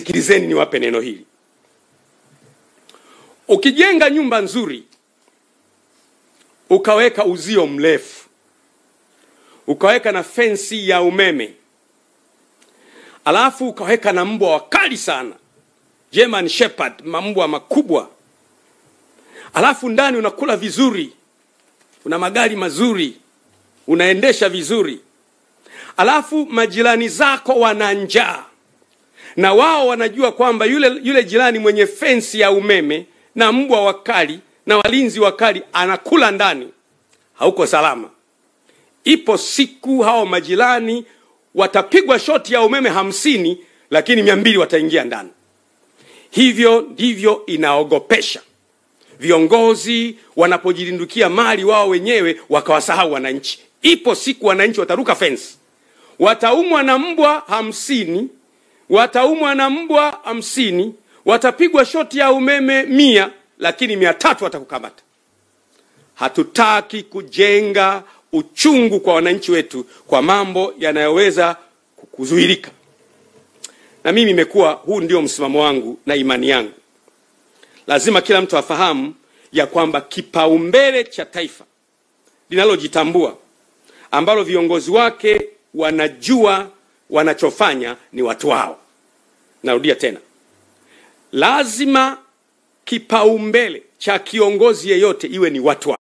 Sikilizeni niwape neno hili. Ukijenga nyumba nzuri, ukaweka uzio mrefu, ukaweka na fensi ya umeme, alafu ukaweka na mbwa wakali sana, German Shepherd, mbwa makubwa, alafu ndani unakula vizuri, una magari mazuri, unaendesha vizuri, alafu majirani zako wana njaa, na wao wanajua kwamba yule jirani mwenye fensi ya umeme na mbwa wakali na walinzi wakali anakula ndani, hauko salama. Ipo siku hao majirani watapigwa shoti ya umeme 50, lakini 200 wataingia ndani. Hivyo ndivyo inaogopesha viongozi wanapojilindukia mali wao wenyewe wakawasahau wananchi. Ipo siku wananchi wataruka fence, wataumwa na mbwa 50, wataumwa na mbwa 50, watapigwa shoti ya umeme 100, lakini 300 watakukamata. Hatutaki kujenga uchungu kwa wananchi wetu kwa mambo yanayoweza kuzuilika. Na mimi imekuwa huu ndio msimamo wangu na imani yangu. Lazima kila mtu afahamu ya kwamba kipaumbele cha taifa linalojitambua, ambalo viongozi wake wanajua wanachofanya, ni watu wao. Narudia tena. Lazima kipaumbele cha kiongozi yeyote iwe ni watu wao.